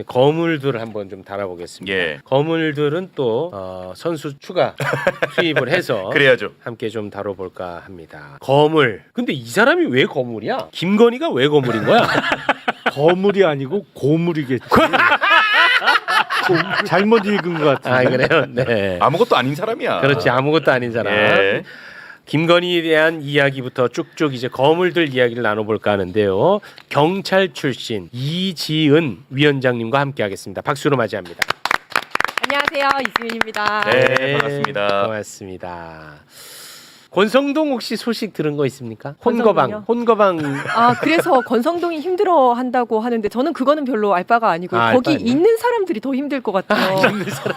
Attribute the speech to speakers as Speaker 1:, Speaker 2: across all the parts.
Speaker 1: 거물들을 한번 좀 다뤄보겠습니다.
Speaker 2: 예.
Speaker 1: 거물들은 또 선수 추가 투입을 해서
Speaker 2: 그래야죠.
Speaker 1: 함께 좀 다뤄볼까 합니다. 거물. 근데 이 사람이 왜 거물이야? 김건희가 왜 거물인 거야?
Speaker 3: 거물이 아니고 고물이겠지. 잘못 읽은 것 같은데.
Speaker 1: 아 그래요? 네.
Speaker 2: 아무것도 아닌 사람이야.
Speaker 1: 그렇지 아무것도 아닌 사람.
Speaker 2: 예.
Speaker 1: 김건희에 대한 이야기부터 쭉쭉 이제 거물들 이야기를 나눠볼까 하는데요. 경찰 출신 이지은 위원장님과 함께하겠습니다. 박수로 맞이합니다.
Speaker 4: 안녕하세요, 이지은입니다.
Speaker 2: 네, 반갑습니다.
Speaker 1: 고맙습니다. 권성동 혹시 소식 들은 거 있습니까?
Speaker 4: 권성동이요?
Speaker 1: 혼거방.
Speaker 4: 아, 그래서 권성동이 힘들어 한다고 하는데 저는 그거는 별로 알 바가 아니고
Speaker 1: 알
Speaker 4: 거기
Speaker 1: 바 아니에요?
Speaker 4: 있는 사람들이 더 힘들 것 같아요.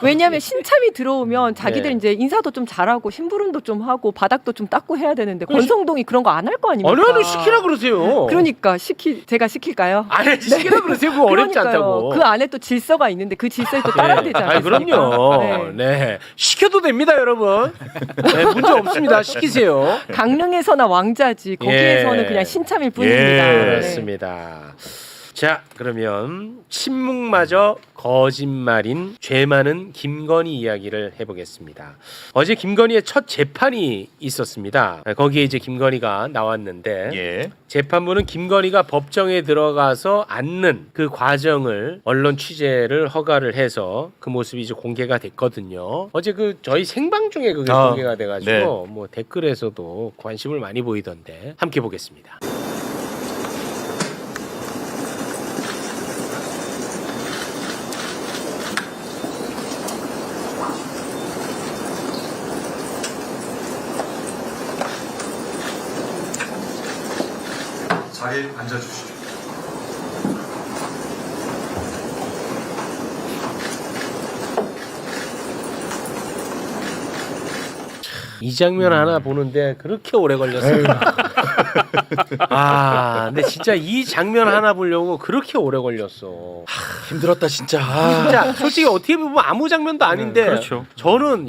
Speaker 4: 왜냐하면 신참이 들어오면 자기들
Speaker 1: 네.
Speaker 4: 이제 인사도 좀 잘하고 심부름도 좀 하고 바닥도 좀 닦고 해야 되는데 권성동이 그런 거 안 할 거 아닙니까?
Speaker 1: 아니 시키라 그러세요.
Speaker 4: 그러니까 제가 시킬까요?
Speaker 1: 아니 시키라 그러세요. 그거 어렵지
Speaker 4: 그러니까요.
Speaker 1: 않다고.
Speaker 4: 그 안에 또 질서가 있는데 그 질서에 또 따라야 되지 않습니까?
Speaker 1: 그럼요. 네. 시켜도 됩니다, 여러분. 네, 문제 없습니다. 시키세요.
Speaker 4: 강릉에서나 왕자지 거기에서는
Speaker 1: 예.
Speaker 4: 그냥 신참일 뿐입니다.
Speaker 2: 예.
Speaker 4: 네.
Speaker 1: 그렇습니다. 자, 그러면 침묵마저 거짓말인 죄 많은 김건희 이야기를 해보겠습니다. 어제 김건희의 첫 재판이 있었습니다. 거기에 이제 김건희가 나왔는데
Speaker 2: 예.
Speaker 1: 재판부는 김건희가 법정에 들어가서 앉는 그 과정을 언론 취재를 허가를 해서 그 모습이 이제 공개가 됐거든요. 어제 그 저희 생방 중에 그게 공개가 돼가지고
Speaker 2: 네.
Speaker 1: 뭐 댓글에서도 관심을 많이 보이던데 함께 보겠습니다.
Speaker 5: 자리에 앉아주시죠.
Speaker 1: 이 장면 하나 보는데 그렇게 오래 걸렸어요. 아, 근데 진짜 이 장면 하나 보려고 그렇게 오래 걸렸어.
Speaker 2: 힘들었다 진짜.
Speaker 1: 진짜 솔직히 어떻게 보면 아무 장면도 아닌데
Speaker 2: 그렇죠.
Speaker 1: 저는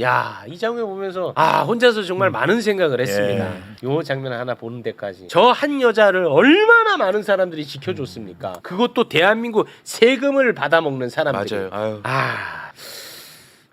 Speaker 1: 이 장면 보면서 혼자서 정말 많은 생각을 했습니다.
Speaker 2: 예.
Speaker 1: 요 장면 하나 보는 데까지 저 한 여자를 얼마나 많은 사람들이 지켜줬습니까? 그것도 대한민국 세금을 받아먹는 사람들이.
Speaker 2: 맞아요. 아유.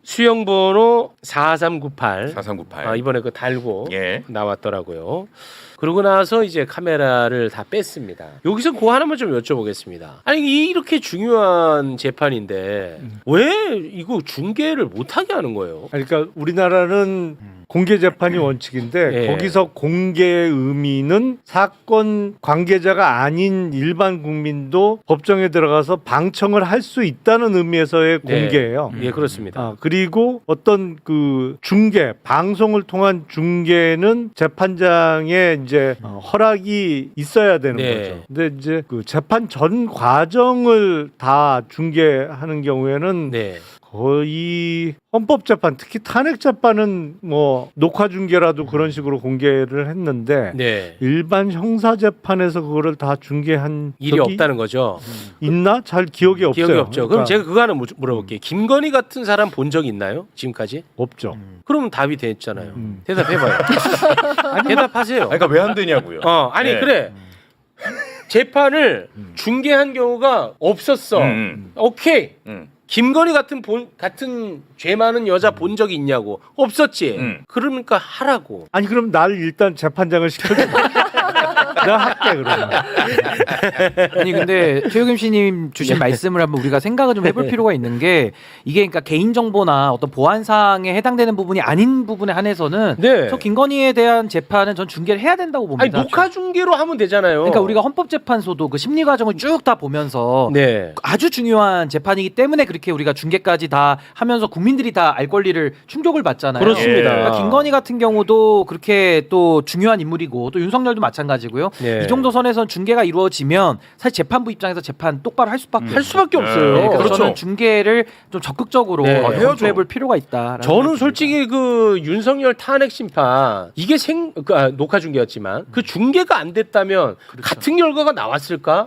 Speaker 1: 수영번호 4398.
Speaker 2: 4398.
Speaker 1: 이번에 그 달고
Speaker 2: 예.
Speaker 1: 나왔더라고요. 그러고 나서 이제 카메라를 다 뺐습니다. 여기서 그거 하나만 좀 여쭤보겠습니다. 아니 이렇게 중요한 재판인데 왜 이거 중계를 못하게 하는 거예요?
Speaker 3: 그러니까 우리나라는 공개 재판이 원칙인데
Speaker 1: 예.
Speaker 3: 거기서 공개의 의미는 사건 관계자가 아닌 일반 국민도 법정에 들어가서 방청을 할 수 있다는 의미에서의
Speaker 1: 네.
Speaker 3: 공개예요.
Speaker 1: 예, 그렇습니다.
Speaker 3: 그리고 어떤 그 중계, 방송을 통한 중계는 재판장의 이제 허락이 있어야 되는
Speaker 1: 네.
Speaker 3: 거죠. 근데 이제 그 재판 전 과정을 다 중계하는 경우에는
Speaker 1: 네.
Speaker 3: 거의 헌법재판, 특히 탄핵재판은 뭐 녹화 중계라도 그런 식으로 공개를 했는데
Speaker 1: 네.
Speaker 3: 일반 형사재판에서 그거를 다 중계한
Speaker 1: 일이
Speaker 3: 적이
Speaker 1: 없다는 거죠.
Speaker 3: 있나? 잘 기억이 없어요.
Speaker 1: 기억이 없죠. 그럼
Speaker 3: 그러니까
Speaker 1: 제가 그거 하나 물어볼게요. 김건희 같은 사람 본 적 있나요? 지금까지?
Speaker 3: 없죠.
Speaker 1: 그러면 답이 됐잖아요. 대답해봐요. 대답하세요.
Speaker 2: 그러니까 왜 안 되냐고요.
Speaker 1: 아니
Speaker 2: 네.
Speaker 1: 그래. 재판을 중계한 경우가 없었어. 오케이. 김건희 같은 죄 많은 여자 본 적이 있냐고. 없었지. 그러니까 하라고.
Speaker 3: 아니 그럼 날 일단 재판장을 시켜줘. 내가 할게 그러면.
Speaker 6: 아니 근데 최욱임 씨님 주신 말씀을 한번 우리가 생각을 좀 해볼 필요가 있는 게 이게 그러니까 개인 정보나 어떤 보안사항에 해당되는 부분이 아닌 부분에 한해서는
Speaker 1: 네.
Speaker 6: 저 김건희에 대한 재판은 전 중계를 해야 된다고 봅니다.
Speaker 1: 아니 녹화 중계로 하면 되잖아요.
Speaker 6: 그러니까 우리가 헌법재판소도 그 심리 과정을 쭉 다 보면서
Speaker 1: 네.
Speaker 6: 아주 중요한 재판이기 때문에 그렇게 우리가 중계까지 다 하면서 국민들이 다 알 권리를 충족을 받잖아요.
Speaker 1: 그렇습니다.
Speaker 6: 그러니까 김건희 같은 경우도 그렇게 또 중요한 인물이고 또 윤석열도 마찬가지고요.
Speaker 1: 네.
Speaker 6: 이 정도 선에선 중계가 이루어지면 사실 재판부 입장에서 재판 똑바로 할 수밖에
Speaker 1: 없어요.
Speaker 6: 네, 그래서
Speaker 2: 그렇죠.
Speaker 6: 저는 중계를 좀 적극적으로
Speaker 1: 네.
Speaker 6: 해볼 필요가 있다.
Speaker 1: 저는 솔직히 그 윤석열 탄핵 심판 이게 녹화 중계였지만 그 중계가 안 됐다면 같은 결과가 나왔을까?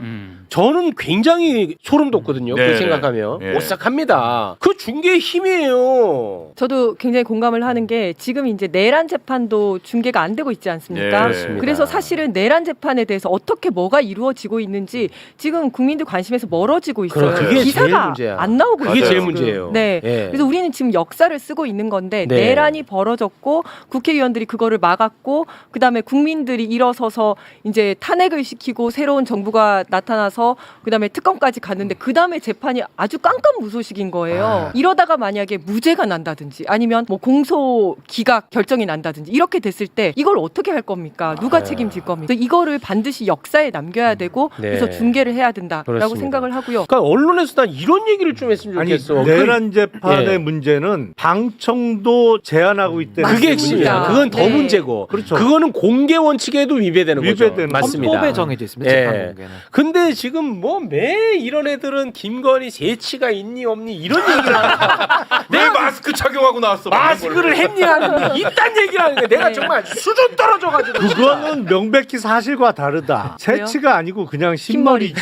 Speaker 1: 저는 굉장히 소름 돋거든요.
Speaker 2: 네.
Speaker 1: 그 생각하면
Speaker 2: 네.
Speaker 1: 오싹합니다. 그 중계의 힘이에요.
Speaker 4: 저도 굉장히 공감을 하는 게 지금 이제 내란 재판도 중계가 안 되고 있지
Speaker 2: 네,
Speaker 4: 않습니까?
Speaker 2: 그렇습니다.
Speaker 4: 그래서 사실은 내란 재판에 대해서 어떻게 뭐가 이루어지고 있는지 지금 국민들 관심에서 멀어지고 있어요.
Speaker 1: 그게 제일
Speaker 4: 기사가
Speaker 1: 문제야.
Speaker 4: 안 나오고
Speaker 1: 그게
Speaker 4: 있어요.
Speaker 1: 제일
Speaker 4: 지금.
Speaker 1: 문제예요.
Speaker 4: 네.
Speaker 1: 예.
Speaker 4: 그래서 우리는 지금 역사를 쓰고 있는 건데
Speaker 1: 네.
Speaker 4: 내란이 벌어졌고 국회의원들이 그거를 막았고 그다음에 국민들이 일어서서 이제 탄핵을 시키고 새로운 정부가 나타나서 그다음에 특검까지 갔는데 그다음에 재판이 아주 깜깜무소식인 거예요. 이러다가 만약에 무죄가 난다든지 아니면 뭐 공소 기각 결정이 난다든지 이렇게 됐을 때 이걸 어떻게 할 겁니까? 누가 책임질 겁니까? 그래서 이거를 반드시 역사에 남겨야 되고
Speaker 1: 네.
Speaker 4: 그래서 중계를 해야 된다라고
Speaker 1: 그렇습니다.
Speaker 4: 생각을 하고요.
Speaker 1: 그러니까 언론에서 난 이런 얘기를 좀 했으면
Speaker 3: 아니
Speaker 1: 좋겠어.
Speaker 3: 내란 재판의
Speaker 1: 예.
Speaker 3: 문제는 방청도 제한하고 있다는
Speaker 1: 그게
Speaker 3: 게
Speaker 1: 핵심이야.
Speaker 4: 맞습니다.
Speaker 1: 그건 더
Speaker 4: 네.
Speaker 1: 문제고.
Speaker 3: 그렇죠.
Speaker 1: 그거는 공개 원칙에도 위배되는 거죠.
Speaker 3: 위배되는
Speaker 1: 맞습니다.
Speaker 6: 헌법에 정해져 있습니다.
Speaker 1: 예.
Speaker 6: 재판 공개는.
Speaker 1: 근데 지금 뭐 매 이런 애들은 김건희 재치가 있니 없니 이런 얘기를 하는 거야.
Speaker 2: 왜 마스크 착용하고 나왔어?
Speaker 1: 마스크를 했니 안 했니 이딴 얘기를 하는 거야. 내가
Speaker 4: 네.
Speaker 1: 정말 수준 떨어져가지고.
Speaker 3: 그거는 명백히 사실과 다르다.
Speaker 4: 그래요?
Speaker 3: 채치가 아니고 그냥 신머리지.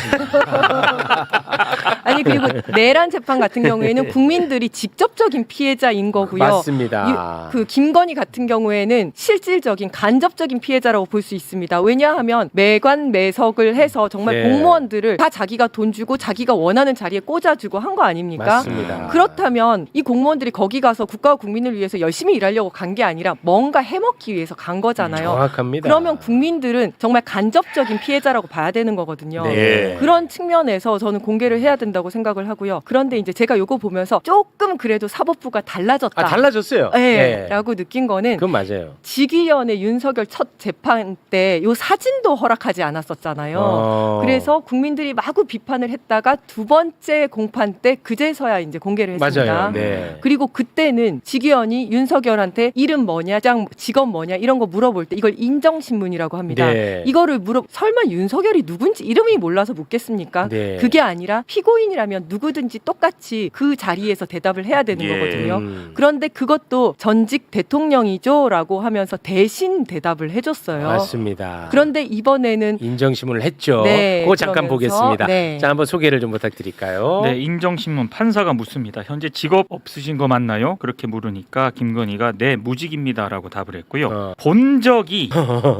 Speaker 4: 아니 그리고 내란 재판 같은 경우에는 국민들이 직접적인 피해자인 거고요.
Speaker 1: 맞습니다.
Speaker 4: 그 김건희 같은 경우에는 실질적인 간접적인 피해자라고 볼 수 있습니다. 왜냐하면 매관매석을 해서 정말
Speaker 1: 네.
Speaker 4: 공무원들을 다 자기가 돈 주고 자기가 원하는 자리에 꽂아주고 한 거 아닙니까?
Speaker 1: 맞습니다.
Speaker 4: 그렇다면 이 공무원들이 거기 가서 국가와 국민을 위해서 열심히 일하려고 간 게 아니라 뭔가 해먹기 위해서 간 거잖아요.
Speaker 1: 정확합니다.
Speaker 4: 그러면 국민들은 정말 간접적인 피해자라고 봐야 되는 거거든요.
Speaker 1: 네.
Speaker 4: 그런 측면에서 저는 공개를 해야 된다고 생각을 하고요. 그런데 이제 제가 요거 보면서 조금 그래도 사법부가 달라졌다.
Speaker 1: 달라졌어요.
Speaker 4: 네,
Speaker 1: 예.
Speaker 4: 라고 느낀 거는
Speaker 1: 그건 맞아요.
Speaker 4: 직위원회 윤석열 첫 재판 때 요 사진도 허락하지 않았었잖아요. 그래서 국민들이 마구 비판을 했다가 두 번째 공판 때 그제서야 이제 공개를 했습니다.
Speaker 1: 맞아요. 네.
Speaker 4: 그리고 그때는 직위원이 윤석열한테 이름 뭐냐, 직업 뭐냐 이런 거 물어볼 때 이걸 인정신문이라고 합니다.
Speaker 1: 네.
Speaker 4: 이거를 설마 윤석열이 누군지 이름이 몰라서 묻겠습니까?
Speaker 1: 네.
Speaker 4: 그게 아니라 피고인이라면 누구든지 똑같이 그 자리에서 대답을 해야 되는
Speaker 2: 예.
Speaker 4: 거거든요.
Speaker 1: 음.
Speaker 4: 그런데 그것도 전직 대통령이죠라고 하면서 대신 대답을 해줬어요.
Speaker 1: 맞습니다.
Speaker 4: 그런데 이번에는
Speaker 1: 인정신문을 했죠.
Speaker 4: 네,
Speaker 1: 그거 잠깐
Speaker 4: 그러면서,
Speaker 1: 보겠습니다.
Speaker 4: 네.
Speaker 1: 자, 한번 소개를 좀 부탁드릴까요?
Speaker 5: 네, 인정신문 판사가 묻습니다. 현재 직업 없으신 거 맞나요? 그렇게 물으니까 김건희가 네, 무직입니다라고 답을 했고요. 본 적이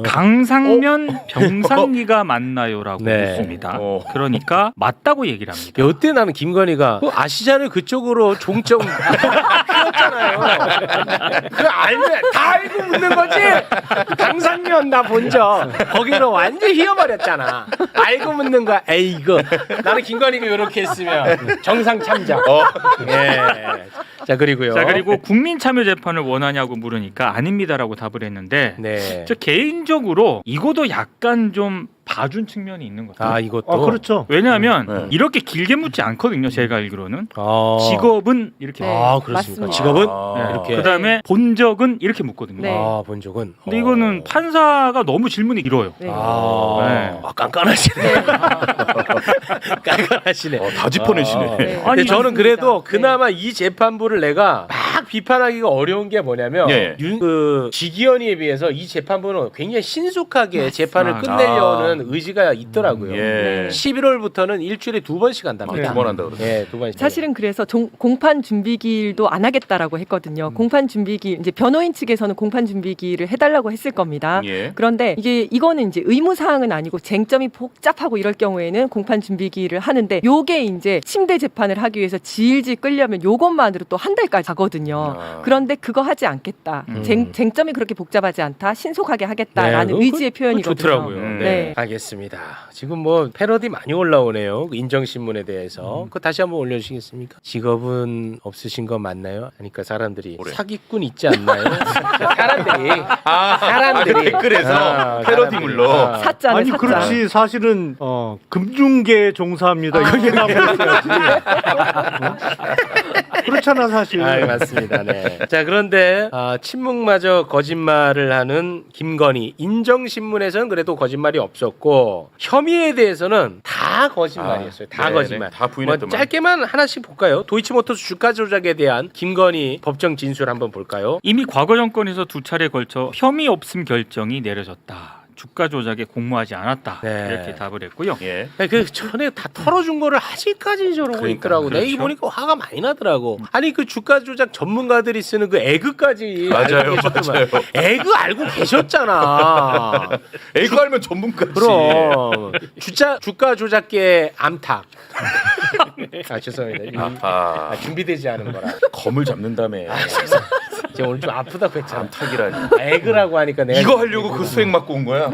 Speaker 5: 강상면 병상리가 맞나요라고
Speaker 1: 네.
Speaker 5: 묻습니다.
Speaker 2: 어.
Speaker 5: 그러니까 맞다고 얘기를 합니다.
Speaker 1: 이때 나는 김건희가 아시잖아요. 그쪽으로 종점 피웠잖아요. 그 다 알고 묻는 거지. 강상면 나 본 적 거기로 완전 휘어버렸잖아. 알고 묻는 거야. 에이 이거 나는 김건희가 이렇게 했으면 정상 참작. 예. 자 그리고요.
Speaker 5: 자, 그리고 국민 참여 재판을 원하냐고 물으니까 아닙니다라고 답을 했는데
Speaker 1: 네.
Speaker 5: 저 개인적으로 이것도 약간 좀 봐준 측면이 있는 것 같아요.
Speaker 1: 아 이것도.
Speaker 3: 그렇죠.
Speaker 5: 왜냐하면
Speaker 2: 네.
Speaker 5: 이렇게 길게 묻지 않거든요. 제가 알기로는
Speaker 1: 아.
Speaker 5: 직업은 이렇게
Speaker 4: 네.
Speaker 1: 아 그렇습니까?
Speaker 4: 맞습니다.
Speaker 1: 직업은
Speaker 2: 아.
Speaker 1: 이렇게.
Speaker 5: 그다음에 본 적은 이렇게 묻거든요.
Speaker 4: 네.
Speaker 1: 아, 본 적은.
Speaker 5: 근데 이거는 판사가 너무 질문이 길어요.
Speaker 4: 네.
Speaker 1: 아,
Speaker 5: 네.
Speaker 1: 깐깐하시네. 깐깐하시네.
Speaker 2: 다 짚어내시네.
Speaker 1: 아,
Speaker 4: 네.
Speaker 1: 근데
Speaker 5: 아니,
Speaker 1: 저는
Speaker 4: 맞습니다.
Speaker 1: 그래도
Speaker 4: 네.
Speaker 1: 그나마 이 재판부를 내가 막 비판하기가 어려운 게 뭐냐면
Speaker 2: 예.
Speaker 1: 그 지기현이에 비해서 이 재판부는 굉장히 신속하게 재판을
Speaker 5: 아.
Speaker 1: 끝내려는 의지가 있더라고요.
Speaker 2: 예.
Speaker 1: 11월부터는 일주일에 2번씩 한답니다.
Speaker 2: 두 번 한다 그러죠.
Speaker 1: 예, 2번씩.
Speaker 4: 사실은 그래서 공판 준비기일도 안 하겠다라고 했거든요. 공판 준비기 이제 변호인 측에서는 공판 준비기일을 해달라고 했을 겁니다.
Speaker 2: 예.
Speaker 4: 그런데 이거는 이제 의무 사항은 아니고 쟁점이 복잡하고 이럴 경우에는 공판 준비기일을 하는데 요게 이제 침대 재판을 하기 위해서 질질 끌려면 요것만으로 또 한 달까지 가거든요.
Speaker 2: 아.
Speaker 4: 그런데 그거 하지 않겠다. 쟁점이 그렇게 복잡하지 않다. 신속하게 하겠다라는
Speaker 1: 네,
Speaker 4: 의지의
Speaker 1: 그거
Speaker 4: 표현이거든요.
Speaker 1: 좋더라고요.
Speaker 2: 네.
Speaker 4: 네.
Speaker 1: 알겠습니다. 지금 뭐 패러디 많이 올라오네요. 그 인정신문에 대해서. 그거 다시 한번 올려주시겠습니까? 직업은 없으신 거 맞나요? 하니까 사람들이
Speaker 2: 뭐래?
Speaker 1: 사기꾼 있지 않나요? 사람들이
Speaker 2: 그 댓글에서 패러디물로.
Speaker 4: 사자네
Speaker 3: 아니
Speaker 4: 사자.
Speaker 3: 그렇지 사실은 금중계에 종사합니다. 이렇게 나와야지. 그렇잖아 사실.
Speaker 1: 아, 맞습니다. 네. 자, 그런데 침묵마저 거짓말을 하는 김건희 인정신문에서는 그래도 거짓말이 없었고 혐의에 대해서는 다 거짓말이었어요. 다
Speaker 2: 네,
Speaker 1: 거짓말.
Speaker 2: 네. 다 부인했더만.
Speaker 1: 뭐 짧게만 하나씩 볼까요? 도이치모터스 주가 조작에 대한 김건희 법정 진술 한번 볼까요?
Speaker 5: 이미 과거 정권에서 두 차례 걸쳐 혐의 없음 결정이 내려졌다. 주가 조작에 공모하지 않았다
Speaker 1: 네.
Speaker 5: 이렇게 답을 했고요.
Speaker 2: 예.
Speaker 1: 그 전에 다 털어준 거를 아직까지 저러고
Speaker 2: 그러니까,
Speaker 1: 있더라고. 내가
Speaker 2: 그렇죠.
Speaker 1: 이거 보니까 화가 많이 나더라고. 아니 그 주가 조작 전문가들이 쓰는 그 에그까지
Speaker 2: 맞아요,
Speaker 1: 알고 계셨더만.
Speaker 2: 맞아요.
Speaker 1: 에그 알고 계셨잖아.
Speaker 2: 에그 알면 전문가지.
Speaker 1: 그럼 주가 조작계 암탉. 아 죄송합니다.
Speaker 2: 아하.
Speaker 1: 준비되지 않은 거라.
Speaker 2: 검을 잡는다며.
Speaker 1: 제가 오늘 좀 아프다고 했잖아.
Speaker 2: 암탉이라니.
Speaker 1: 에그라고 하니까 내가
Speaker 2: 이거 하려고 그 수행 맞고 온 거야?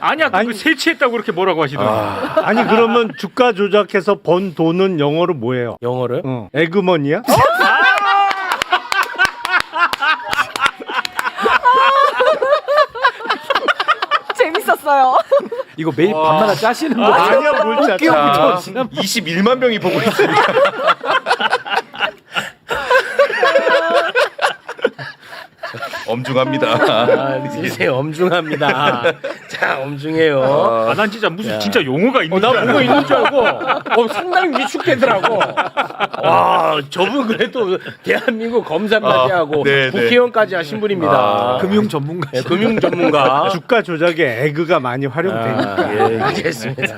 Speaker 5: 아니야, 그거 세치했다고 그렇게 뭐라고 하시더라고요.
Speaker 3: 아니 그러면 주가 조작해서 번 돈은 영어로 뭐예요?
Speaker 1: 영어를
Speaker 3: 에그머니야?
Speaker 4: 재밌었어요.
Speaker 6: 이거 매일 밤마다 짜시는 거
Speaker 3: 아니야 뭘 짜자.
Speaker 2: 자, 21만 명이 보고 있으니까. 엄중합니다.
Speaker 1: 아, 글쎄 엄중합니다. 자 엄중해요.
Speaker 5: 아, 난 진짜 무슨 진짜 용어가 있는
Speaker 1: 나
Speaker 5: 줄
Speaker 1: 보고
Speaker 5: 알고
Speaker 1: 있는 줄 알고 상당히 위축되더라고. 와 저분 그래도 대한민국 검사까지 하고
Speaker 2: 네, 네.
Speaker 1: 국회의원까지 하신 분입니다.
Speaker 6: 금융 전문가.
Speaker 1: 네, 금융 전문가.
Speaker 3: 주가 조작에 에그가 많이 활용되니까.
Speaker 1: 예, 알겠습니다.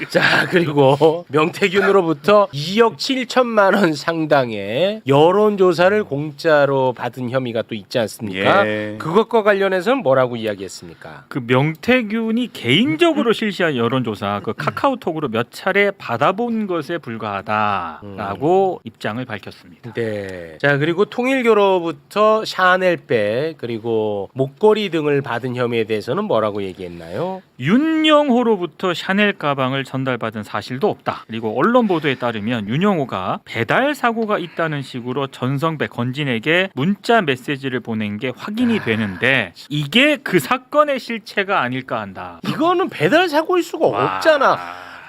Speaker 1: 자, 그리고 명태균으로부터 2억 7천만 원 상당의 여론조사를 공짜로 받은 혐의가 또 있지 않습니까?
Speaker 2: 예.
Speaker 1: 그것과 관련해서는 뭐라고 이야기했습니까?
Speaker 5: 그 명태균이 개인적으로 실시한 여론조사 그 카카오톡으로 몇 차례 받아본 것에 불과하다라고 입장을 밝혔습니다.
Speaker 1: 네. 자, 그리고 통일교로부터 샤넬백 그리고 목걸이 등을 받은 혐의에 대해서는 뭐라고 얘기했나요?
Speaker 5: 윤영호로부터 샤넬 가방을 전달받은 사실도 없다. 그리고 언론 보도에 따르면 윤영호가 배달 사고가 있다는 식으로 전성배 건진에게 문자 메시지를 보낸 게 확인이 되는데 이게 그 사건의 실체가 아닐까 한다.
Speaker 1: 이거는 배달 사고일 수가
Speaker 5: 와.
Speaker 1: 없잖아.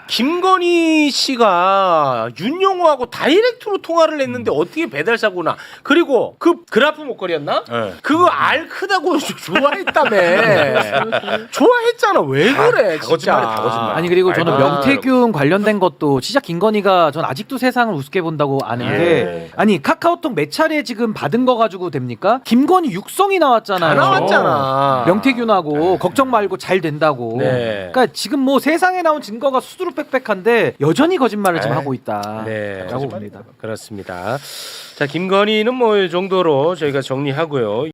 Speaker 1: 김건희 씨가 윤영호하고 다이렉트로 통화를 했는데 어떻게 배달 사고나? 그리고 그 그라프 목걸이였나?
Speaker 2: 네.
Speaker 1: 그거 알 크다고 좋아했다며. 좋아했잖아. 왜 그래?
Speaker 2: 다
Speaker 1: 진짜.
Speaker 2: 거짓말이야, 다 거짓말.
Speaker 6: 아니 그리고 저는
Speaker 1: 아.
Speaker 6: 명태균 관련된 것도 진짜 김건희가 전 아직도 세상을 우습게 본다고 아는
Speaker 1: 예.
Speaker 6: 게 아니 카카오톡 몇 차례 지금 받은 거 가지고 됩니까? 김건희 육성이 나왔잖아요.
Speaker 1: 다 나왔잖아.
Speaker 6: 명태균하고 걱정 말고 잘 된다고.
Speaker 1: 네.
Speaker 6: 그러니까 지금 뭐 세상에 나온 증거가 수두룩 빽빽한데 여전히 거짓말을 지금
Speaker 2: 에이.
Speaker 6: 하고 있다.
Speaker 1: 네.
Speaker 6: 라고 봅니다.
Speaker 1: 그렇습니다. 자, 김건희는 뭐 이 정도로 저희가 정리하고요.